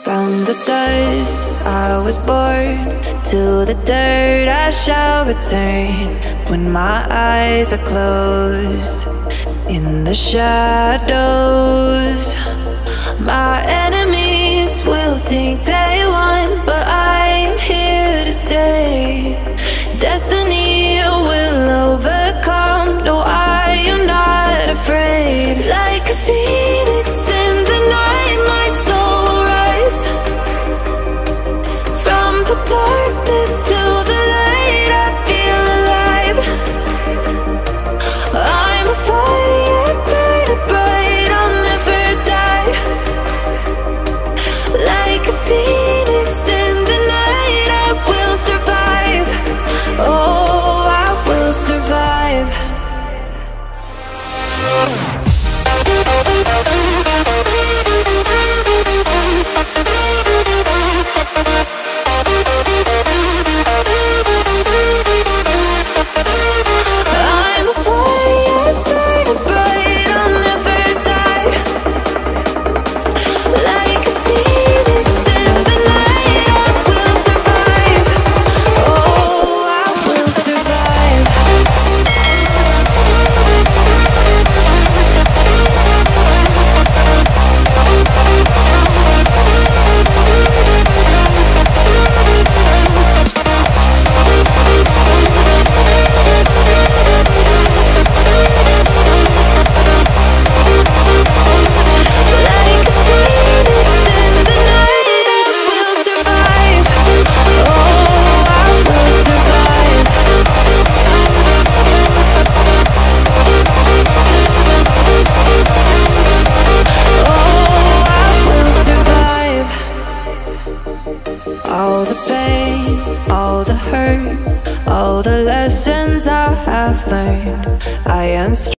From the dust I was born, to the dirt I shall return. When my eyes are closed in the shadows, my enemies will think they won, but I'm here to stay. Destiny will overcome. No, I am not afraid. Like a phoenix in the night, my soul will rise. From the darkness to the light, I feel alive. I'm a fire burning bright, I'll never die. Like a phoenix in the night, I will survive. Oh, I will survive. I'm a fire burning bright, I'll never die. Like a phoenix in the night, I will survive. Oh, I will survive. Like a phoenix in the night, I will survive. Oh, I will survive. Oh, I will survive. All the pain, all the hurt, all the lessons I have learned, I am strong.